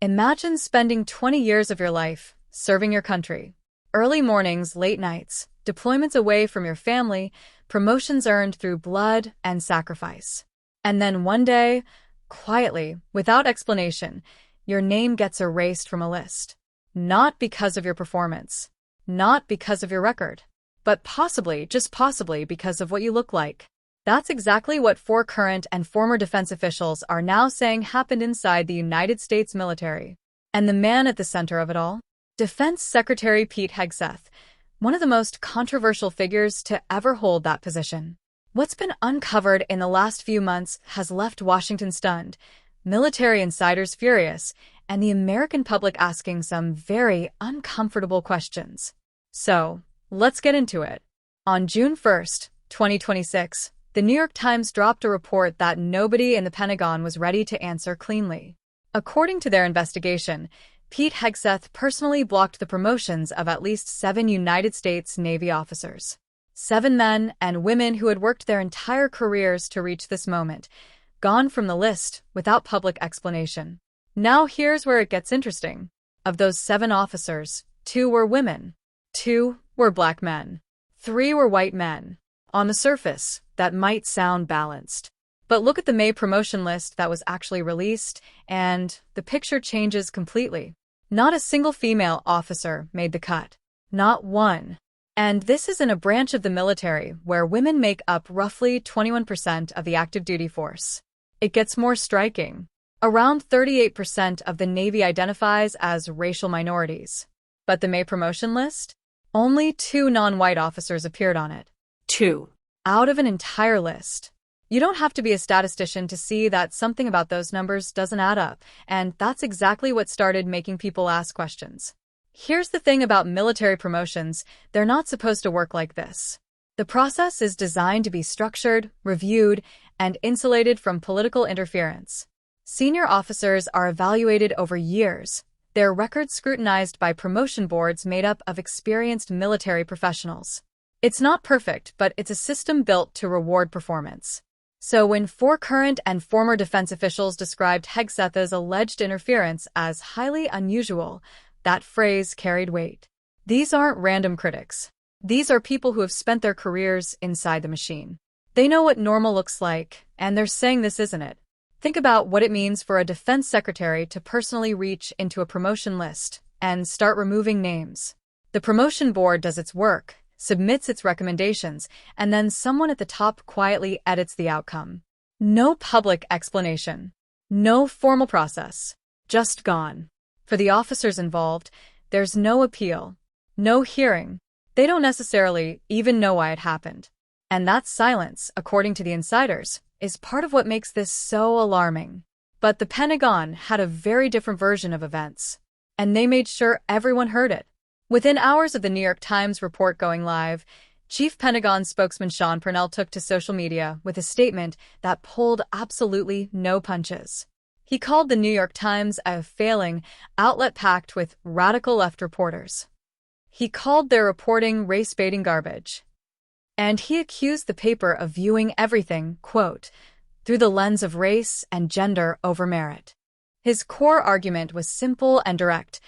Imagine spending 20 years of your life serving your country. Early mornings, late nights, deployments away from your family, promotions earned through blood and sacrifice. And then one day, quietly, without explanation, your name gets erased from a list. Not because of your performance, not because of your record, but possibly, just possibly, because of what you look like. That's exactly what 4 current and former defense officials are now saying happened inside the United States military. And the man at the center of it all? Defense Secretary Pete Hegseth, one of the most controversial figures to ever hold that position. What's been uncovered in the last few months has left Washington stunned, military insiders furious, and the American public asking some very uncomfortable questions. So, let's get into it. On June 1st, 2026, the New York Times dropped a report that nobody in the Pentagon was ready to answer cleanly. According to their investigation, Pete Hegseth personally blocked the promotions of at least 7 United States Navy officers. 7 men and women who had worked their entire careers to reach this moment, gone from the list without public explanation. Now here's where it gets interesting. Of those 7 officers, 2 were women. 2 were black men. 3 were white men. On the surface, that might sound balanced. But look at the May promotion list that was actually released, and the picture changes completely. Not a single female officer made the cut. Not one. And this is in a branch of the military where women make up roughly 21% of the active duty force. It gets more striking. Around 38% of the Navy identifies as racial minorities. But the May promotion list? Only 2 non-white officers appeared on it. 2 out of an entire list. You don't have to be a statistician to see that something about those numbers doesn't add up, and that's exactly what started making people ask questions. Here's the thing about military promotions, they're not supposed to work like this. The process is designed to be structured, reviewed, and insulated from political interference. Senior officers are evaluated over years, their records scrutinized by promotion boards made up of experienced military professionals. It's not perfect, but it's a system built to reward performance. So when 4 current and former defense officials described Hegseth's alleged interference as highly unusual, that phrase carried weight. These aren't random critics. These are people who have spent their careers inside the machine. They know what normal looks like, and they're saying this isn't it. Think about what it means for a defense secretary to personally reach into a promotion list and start removing names. The promotion board does its work, submits its recommendations, and then someone at the top quietly edits the outcome. No public explanation. No formal process. Just gone. For the officers involved, there's no appeal. No hearing. They don't necessarily even know why it happened. And that silence, according to the insiders, is part of what makes this so alarming. But the Pentagon had a very different version of events. And they made sure everyone heard it. Within hours of the New York Times report going live, Chief Pentagon spokesman Sean Parnell took to social media with a statement that pulled absolutely no punches. He called the New York Times a failing outlet packed with radical left reporters. He called their reporting race-baiting garbage. And he accused the paper of viewing everything, quote, through the lens of race and gender over merit. His core argument was simple and direct.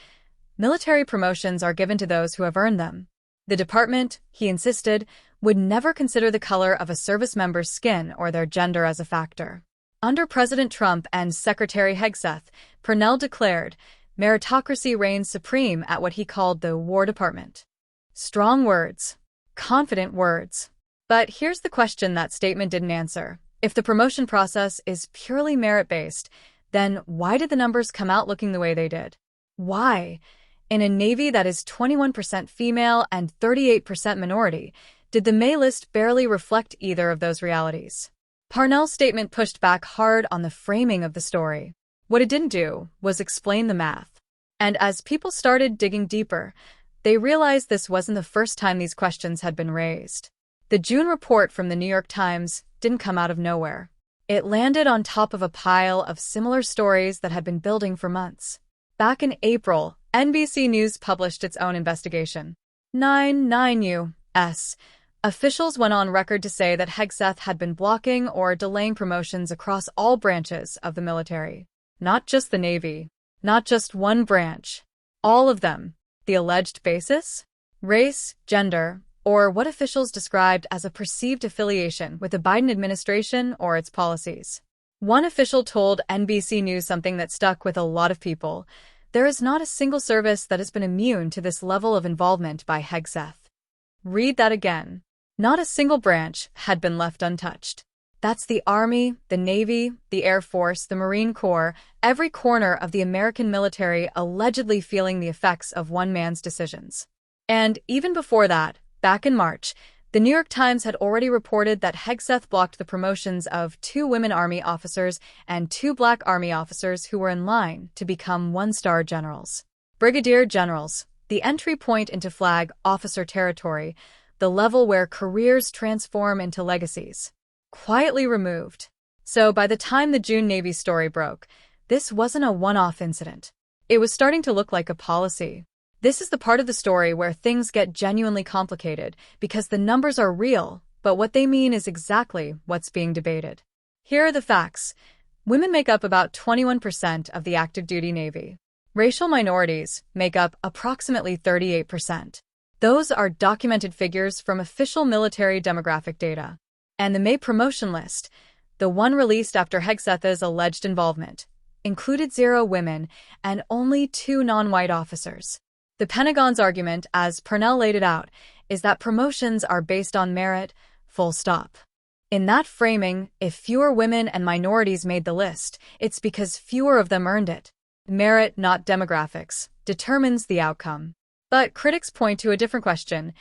Military promotions are given to those who have earned them. The department, he insisted, would never consider the color of a service member's skin or their gender as a factor. Under President Trump and Secretary Hegseth, Parnell declared, meritocracy reigns supreme at what he called the War Department. Strong words. Confident words. But here's the question that statement didn't answer. If the promotion process is purely merit-based, then why did the numbers come out looking the way they did? Why? In a Navy that is 21% female and 38% minority, did the May list barely reflect either of those realities? Parnell's statement pushed back hard on the framing of the story. What it didn't do was explain the math. And as people started digging deeper, they realized this wasn't the first time these questions had been raised. The June report from the New York Times didn't come out of nowhere. It landed on top of a pile of similar stories that had been building for months. Back in April, NBC News published its own investigation. 9 U.S. officials went on record to say that Hegseth had been blocking or delaying promotions across all branches of the military. Not just the Navy. Not just one branch. All of them. The alleged basis? Race, gender, or what officials described as a perceived affiliation with the Biden administration or its policies. One official told NBC News something that stuck with a lot of people. There is not a single service that has been immune to this level of involvement by Hegseth. Read that again. Not a single branch had been left untouched. That's the Army, the Navy, the Air Force, the Marine Corps, every corner of the American military allegedly feeling the effects of one man's decisions. And even before that, back in March, the New York Times had already reported that Hegseth blocked the promotions of 2 women Army officers and 2 Black Army officers who were in line to become one-star generals. Brigadier generals, the entry point into flag officer territory, the level where careers transform into legacies. Quietly removed. So by the time the June Navy story broke, this wasn't a one-off incident. It was starting to look like a policy. This is the part of the story where things get genuinely complicated because the numbers are real, but what they mean is exactly what's being debated. Here are the facts. Women make up about 21% of the active duty Navy. Racial minorities make up approximately 38%. Those are documented figures from official military demographic data. And the May promotion list, the one released after Hegseth's alleged involvement, included 0 women and only 2 non-white officers. The Pentagon's argument, as Parnell laid it out, is that promotions are based on merit, full stop. In that framing, if fewer women and minorities made the list, it's because fewer of them earned it. Merit, not demographics, determines the outcome. But critics point to a different question.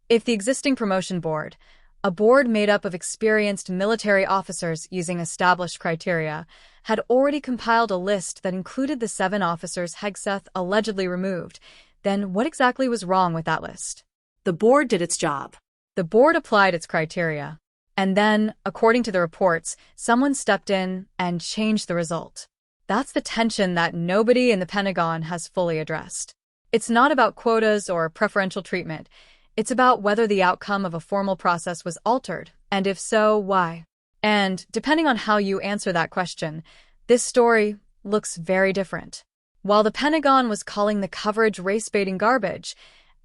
If the existing promotion board, a board made up of experienced military officers using established criteria, had already compiled a list that included the 7 officers Hegseth allegedly removed, then what exactly was wrong with that list? The board did its job. The board applied its criteria. And then, according to the reports, someone stepped in and changed the result. That's the tension that nobody in the Pentagon has fully addressed. It's not about quotas or preferential treatment. It's about whether the outcome of a formal process was altered, and if so, why. And depending on how you answer that question, this story looks very different. While the Pentagon was calling the coverage race-baiting garbage,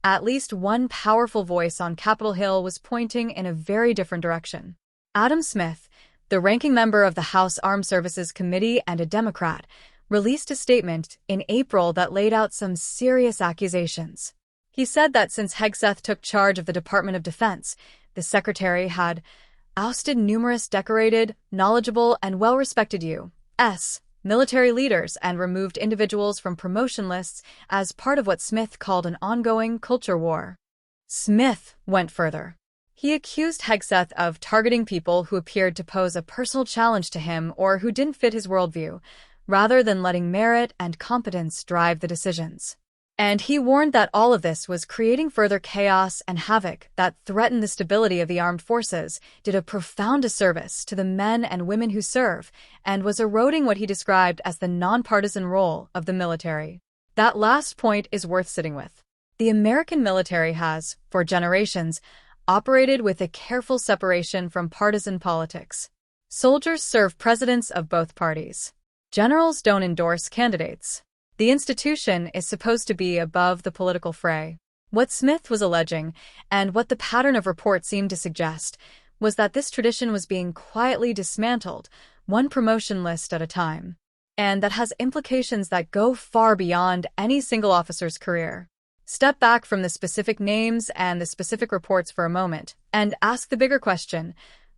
at least one powerful voice on Capitol Hill was pointing in a very different direction. Adam Smith, the ranking member of the House Armed Services Committee and a Democrat, released a statement in April that laid out some serious accusations. He said that since Hegseth took charge of the Department of Defense, the secretary had ousted numerous decorated, knowledgeable, and well-respected U.S. military leaders and removed individuals from promotion lists as part of what Smith called an ongoing culture war. Smith went further. He accused Hegseth of targeting people who appeared to pose a personal challenge to him or who didn't fit his worldview, rather than letting merit and competence drive the decisions. And he warned that all of this was creating further chaos and havoc that threatened the stability of the armed forces, did a profound disservice to the men and women who serve, and was eroding what he described as the nonpartisan role of the military. That last point is worth sitting with. The American military has, for generations, operated with a careful separation from partisan politics. Soldiers serve presidents of both parties. Generals don't endorse candidates. The institution is supposed to be above the political fray. What Smith was alleging, and what the pattern of reports seemed to suggest, was that this tradition was being quietly dismantled, one promotion list at a time. And that has implications that go far beyond any single officer's career. Step back from the specific names and the specific reports for a moment, and ask the bigger question: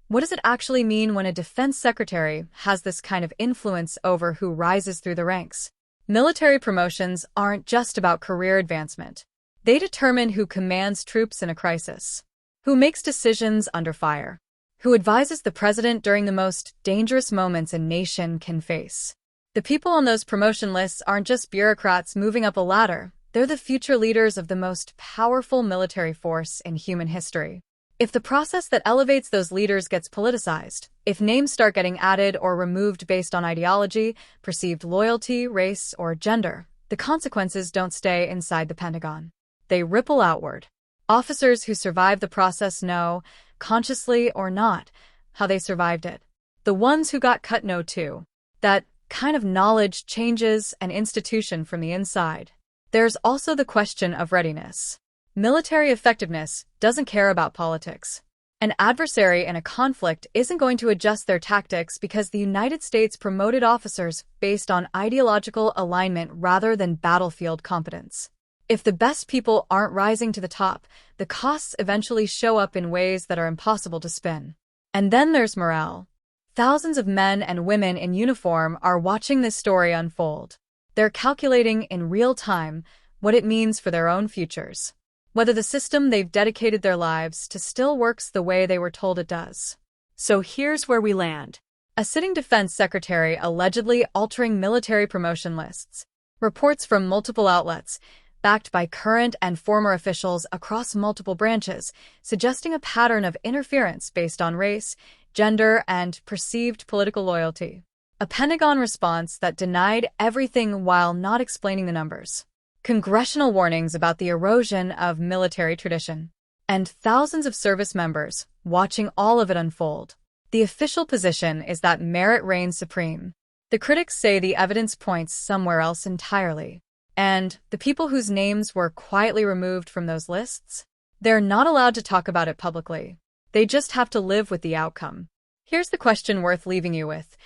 what does it actually mean when a defense secretary has this kind of influence over who rises through the ranks? Military promotions aren't just about career advancement. They determine who commands troops in a crisis, who makes decisions under fire, who advises the president during the most dangerous moments a nation can face. The people on those promotion lists aren't just bureaucrats moving up a ladder. They're the future leaders of the most powerful military force in human history. If the process that elevates those leaders gets politicized, if names start getting added or removed based on ideology, perceived loyalty, race, or gender, the consequences don't stay inside the Pentagon. They ripple outward. Officers who survive the process know, consciously or not, how they survived it. The ones who got cut know too. That kind of knowledge changes an institution from the inside. There's also the question of readiness. Military effectiveness doesn't care about politics. An adversary in a conflict isn't going to adjust their tactics because the United States promoted officers based on ideological alignment rather than battlefield competence. If the best people aren't rising to the top, the costs eventually show up in ways that are impossible to spin. And then there's morale. Thousands of men and women in uniform are watching this story unfold. They're calculating in real time what it means for their own futures. Whether the system they've dedicated their lives to still works the way they were told it does. So here's where we land. A sitting defense secretary allegedly altering military promotion lists. Reports from multiple outlets, backed by current and former officials across multiple branches, suggesting a pattern of interference based on race, gender, and perceived political loyalty. A Pentagon response that denied everything while not explaining the numbers. Congressional warnings about the erosion of military tradition. And thousands of service members watching all of it unfold. The official position is that merit reigns supreme. The critics say the evidence points somewhere else entirely. And the people whose names were quietly removed from those lists? They're not allowed to talk about it publicly. They just have to live with the outcome. Here's the question worth leaving you with.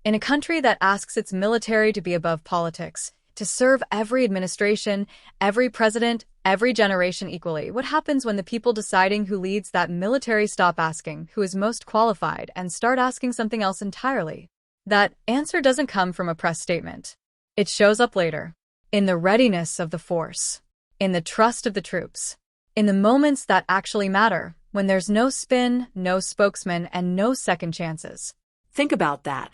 In a country that asks its military to be above politics, to serve every administration, every president, every generation equally, what happens when the people deciding who leads that military stop asking who is most qualified and start asking something else entirely? That answer doesn't come from a press statement. It shows up later. In the readiness of the force. In the trust of the troops. In the moments that actually matter, when there's no spin, no spokesman, and no second chances. Think about that.